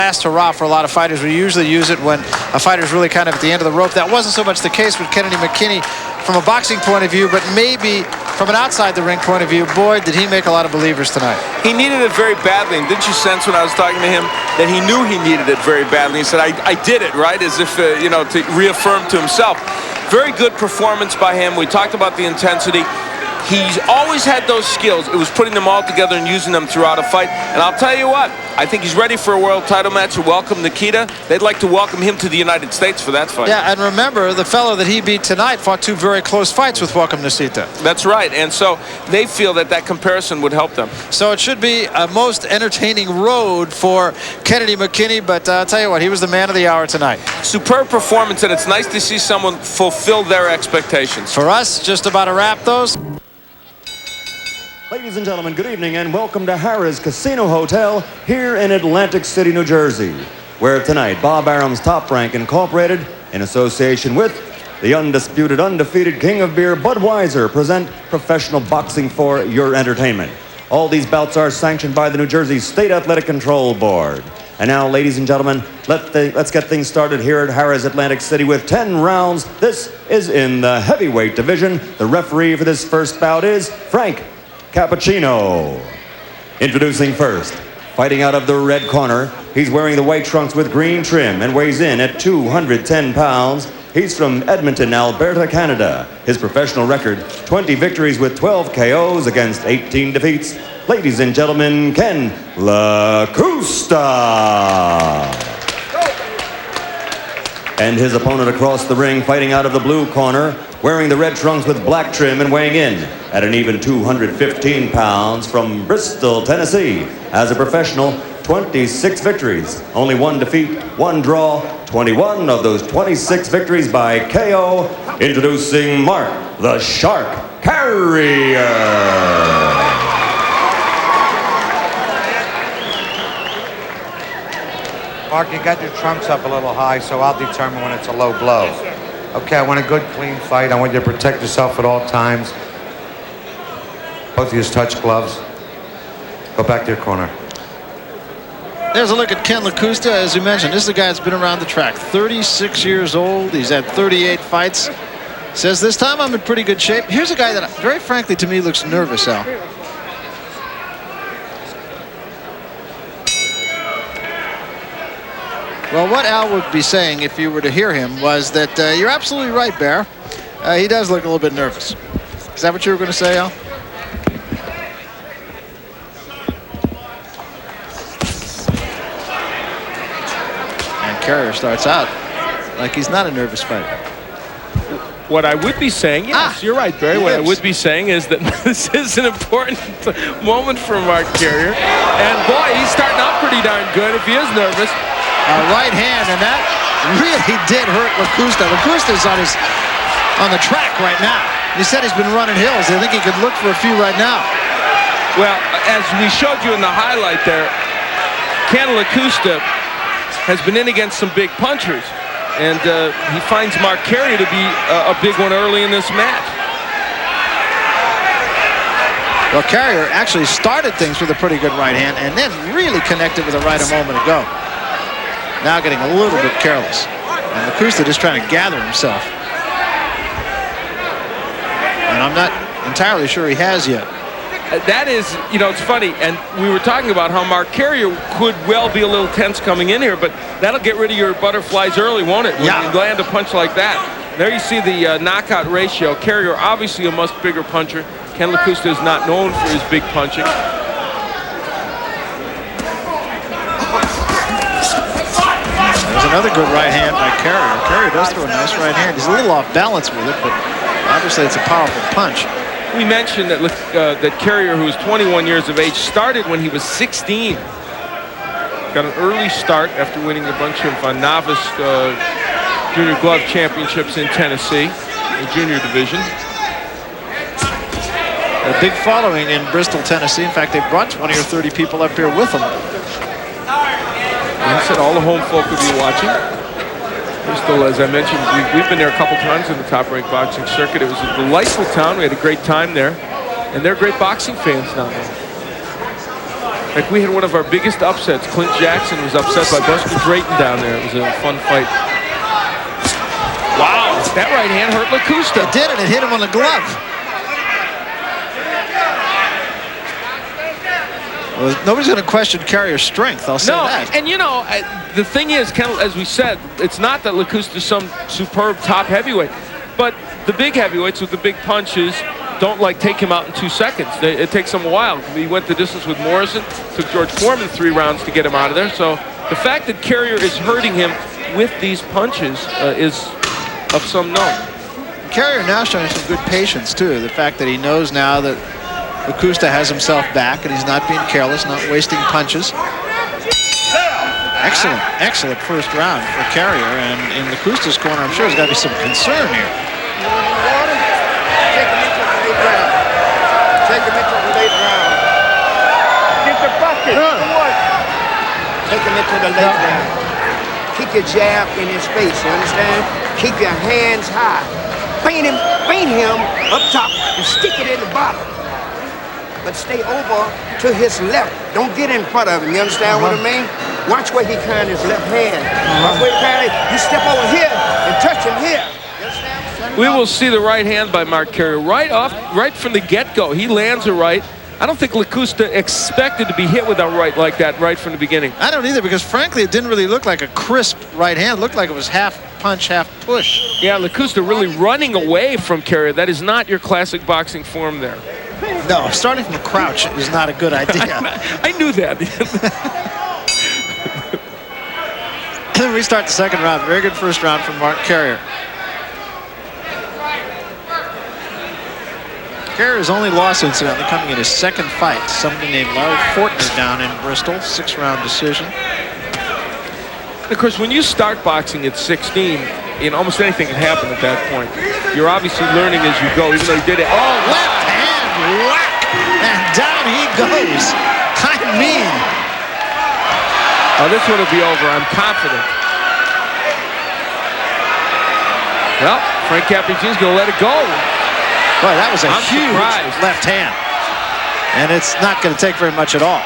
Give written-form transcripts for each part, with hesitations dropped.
last hurrah for a lot of fighters. We usually use it when a fighter's really kind of at the end of the rope. That wasn't so much the case with Kennedy McKinney from a boxing point of view, but maybe from an outside the ring point of view. Boy, did he make a lot of believers tonight. He needed it very badly, and didn't you sense when I was talking to him that he knew he needed it very badly? He said, I did it, right? As if, you know, to reaffirm to himself. Very good performance by him. We talked about the intensity. He's always had those skills. It was putting them all together and using them throughout a fight. And I'll tell you what, I think he's ready for a world title match to welcome Nikita. They'd like to welcome him to the United States for that fight. Yeah, and remember, the fellow that he beat tonight fought 2 very close fights with Welcome Nikita. That's right, and so they feel that that comparison would help them. So it should be a most entertaining road for Kennedy McKinney, but I'll tell you what, he was the man of the hour tonight. Superb performance, and it's nice to see someone fulfill their expectations. For us, just about a wrap, those. Ladies and gentlemen, good evening and welcome to Harrah's Casino Hotel here in Atlantic City, New Jersey, where tonight Bob Arum's Top Rank Incorporated, in association with the undisputed, undefeated King of Beer, Budweiser, present professional boxing for your entertainment. All these bouts are sanctioned by the New Jersey State Athletic Control Board. And now, ladies and gentlemen, let's get things started here at Harrah's Atlantic City with 10 rounds. This is in the heavyweight division. The referee for this first bout is Frank Cappuccino. Introducing first, fighting out of the red corner, he's wearing the white trunks with green trim and weighs in at 210 pounds. He's from Edmonton, Alberta, Canada. His professional record, 20 victories with 12 KOs against 18 defeats. Ladies and gentlemen, Ken Lakusta. And his opponent across the ring, fighting out of the blue corner, wearing the red trunks with black trim and weighing in at an even 215 pounds, from Bristol, Tennessee. As a professional, 26 victories, only 1 defeat, 1 draw, 21 of those 26 victories by KO. Introducing Mark the Shark Carrier. Mark, you got your trunks up a little high, so I'll determine when it's a low blow. Okay, I want a good, clean fight. I want you to protect yourself at all times. Both of you touch gloves. Go back to your corner. There's a look at Ken Lakusta. As you mentioned, this is a guy that's been around the track. 36 years old. He's had 38 fights. Says, this time I'm in pretty good shape. Here's a guy that, very frankly, to me, looks nervous, Al. Well, what Al would be saying if you were to hear him was that you're absolutely right, Bear. He does look a little bit nervous. Is that what you were going to say, Al? And Carrier starts out like he's not a nervous fighter. What I would be saying, yes, you're right, Barry. What I would be saying is that this is an important moment for Mark Carrier. And boy, he's starting out pretty darn good if he is nervous. A right hand, and that really did hurt Lakusta. Lakusta's on the track right now. He said he's been running hills. I think he could look for a few right now. Well, as we showed you in the highlight there, Ken Lakusta has been in against some big punchers, and he finds Mark Carrier to be a big one early in this match. Well, Carrier actually started things with a pretty good right hand and then really connected with a right a moment ago. Now getting a little bit careless. And Lakusta just trying to gather himself. And I'm not entirely sure he has yet. That is, you know, it's funny. And we were talking about how Mark Carrier could well be a little tense coming in here, but that'll get rid of your butterflies early, won't it? When you land a punch like that. There you see the knockout ratio. Carrier, obviously a much bigger puncher. Ken Lakusta is not known for his big punching. There's another good right hand by Carrier. Carrier does throw a nice right hand. He's a little off balance with it, but obviously it's a powerful punch. We mentioned that that Carrier, who is 21 years of age, started when he was 16. Got an early start after winning a bunch of novice junior glove championships in Tennessee, the junior division. A big following in Bristol, Tennessee. In fact, they brought 20 or 30 people up here with them. And I said all the home folk will be watching. Bristol, as I mentioned, we've been there a couple times in the Top Rank boxing circuit. It was a delightful town. We had a great time there. And they're great boxing fans now. Like we had one of our biggest upsets. Clint Jackson was upset by Buster Drayton down there. It was a fun fight. Wow, that right hand hurt Lakusta. It did, and it hit him on the glove. Well, nobody's going to question Carrier's strength, I'll say that. And you know, the thing is, kind of, as we said, it's not that Lakusta's some superb top heavyweight, but the big heavyweights with the big punches don't like take him out in 2 seconds. It takes them a while. He went the distance with Morrison, took George Foreman 3 rounds to get him out of there. So the fact that Carrier is hurting him with these punches is of some note. Carrier now showing some good patience too. The fact that he knows now that Lakusta has himself back and he's not being careless, not wasting punches. Excellent first round for Carrier, and in Lakusta's corner, I'm sure there's got to be some concern here. Take him into the late round. Get the bucket. Take him into the late round. Keep your jab in his face, you understand? Keep your hands high. Feint him up top and stick it in the bottom. But stay over to his left. Don't get in front of him, you understand what I mean? Watch where he kind his left hand. Watch where he kind it. You step over here and touch him here. You understand? We will see the right hand by Mark Carrier right from the get-go. He lands a right. I don't think Lakusta expected to be hit with a right like that right from the beginning. I don't either, because frankly, it didn't really look like a crisp right hand. It looked like it was half punch, half push. Yeah, Lakusta really running away from Carrier. That is not your classic boxing form there. No, starting from a crouch is not a good idea. I knew that. Then we start the second round. Very good first round from Mark Carrier. Carrier's only loss, incidentally, coming in his second fight. Somebody named Larry Fortner down in Bristol, 6-round decision. Of course, when you start boxing at 16, almost anything can happen at that point. You're obviously learning as you go, even though he did it. Oh, left hand whack! And down he goes. I mean. Oh, this one will be over. I'm confident. Well, Frank Cappuccino's going to let it go. Boy, that was a huge surprised. left hand. And it's not going to take very much at all.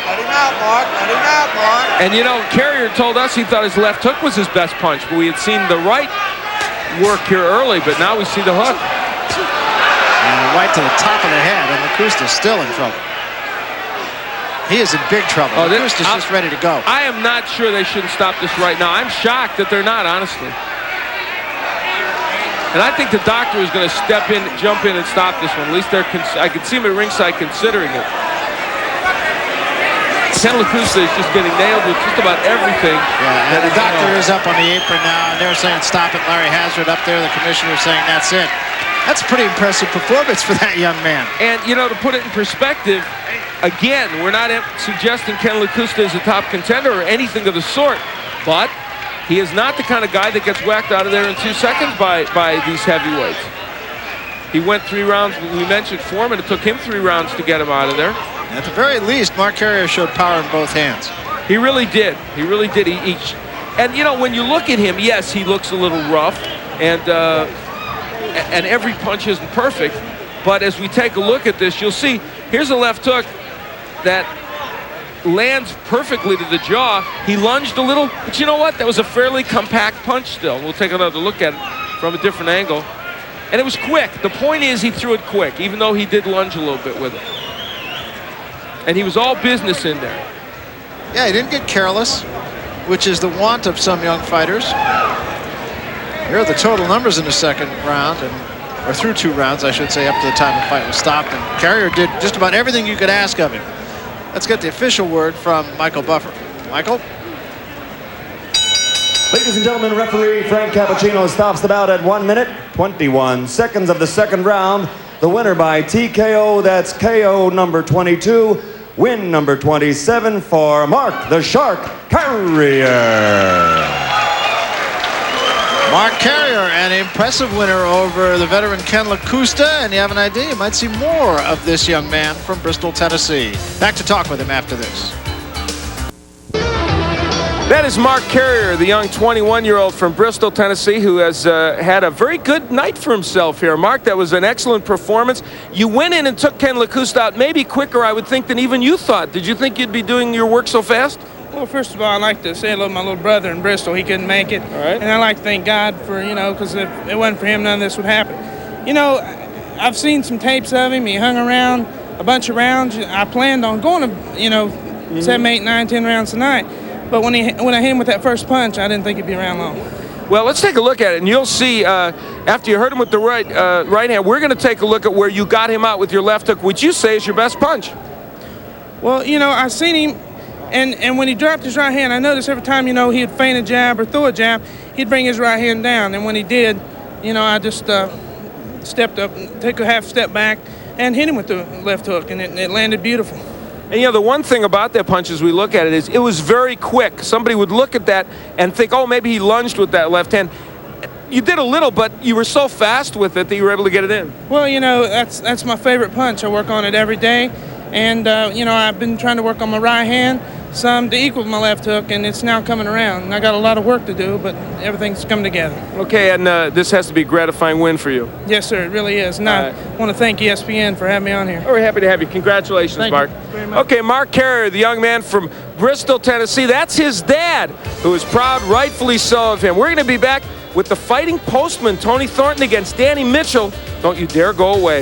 Let him out, Mark. Let him out, Mark. And you know, Carrier told us he thought his left hook was his best punch, but we had seen the right work here early, but now we see the hook. And right to the top of the head, and Lakusta's still in trouble. He is in big trouble. Lakusta's just ready to go. I am not sure they shouldn't stop this right now. I'm shocked that they're not, honestly. And I think the doctor is going to step in, jump in, and stop this one. At least I can see him at ringside considering it. Ken Lakusta is just getting nailed with just about everything. Yeah, and the doctor is up on the apron now, and they're saying stop it. Larry Hazard up there, the commissioner saying that's it. That's a pretty impressive performance for that young man. And, you know, to put it in perspective, again, we're not suggesting Ken Lakusta is a top contender or anything of the sort, but he is not the kind of guy that gets whacked out of there in 2 seconds by these heavyweights. He went 3 rounds. We mentioned Foreman. It took him 3 rounds to get him out of there. At the very least, Mark Carrier showed power in both hands. He really did. He really did. And, you know, when you look at him, yes, he looks a little rough, and every punch isn't perfect. But as we take a look at this, you'll see here's a left hook that lands perfectly to the jaw. He lunged a little, but you know what? That was a fairly compact punch still. We'll take another look at it from a different angle. And it was quick. The point is he threw it quick, even though he did lunge a little bit with it. And he was all business in there. Yeah, he didn't get careless, which is the want of some young fighters. Here are the total numbers in the second round, or through 2 rounds, I should say, up to the time the fight was stopped. And Carrier did just about everything you could ask of him. Let's get the official word from Michael Buffer. Michael? Ladies and gentlemen, referee Frank Cappuccino stops the bout at 1 minute, 21 seconds of the second round. The winner by TKO, that's KO number 22. Win number 27 for Mark the Shark Carrier. Mark Carrier, an impressive winner over the veteran Ken Lakusta, and you have an idea, you might see more of this young man from Bristol, Tennessee. Back to talk with him after this. That is Mark Carrier, the young 21-year-old from Bristol, Tennessee, who has had a very good night for himself here. Mark, that was an excellent performance. You went in and took Ken Lakusta out maybe quicker, I would think, than even you thought. Did you think you'd be doing your work so fast? Well, first of all, I'd like to say hello to my little brother in Bristol. He couldn't make it. All right. And I'd like to thank God for, because if it wasn't for him, none of this would happen. I've seen some tapes of him. He hung around a bunch of rounds. I planned on going to, 7, 8, 9, 10 rounds tonight. But when I hit him with that first punch, I didn't think he'd be around long. Well, let's take a look at it, and you'll see after you hurt him with the right hand, we're going to take a look at where you got him out with your left hook, which you say is your best punch. Well, I seen him, and when he dropped his right hand, I noticed every time, he'd feint a jab or throw a jab, he'd bring his right hand down. And when he did, I just stepped up, took a half step back, and hit him with the left hook, and it landed beautiful. And the one thing about that punch as we look at it is it was very quick. Somebody would look at that and think, oh, maybe he lunged with that left hand. You did a little, but you were so fast with it that you were able to get it in. Well, that's my favorite punch. I work on it every day. And, I've been trying to work on my right hand some to equal my left hook, and it's now coming around. And I got a lot of work to do, but everything's coming together. Okay, and this has to be a gratifying win for you. Yes, sir, it really is. And I want to thank ESPN for having me on here. Oh, we're happy to have you. Congratulations, Thank Mark. you very much. Okay, Mark Carrier, the young man from Bristol, Tennessee. That's his dad, who is proud, rightfully so, of him. We're going to be back with the Fighting Postman, Tony Thornton, against Danny Mitchell. Don't you dare go away.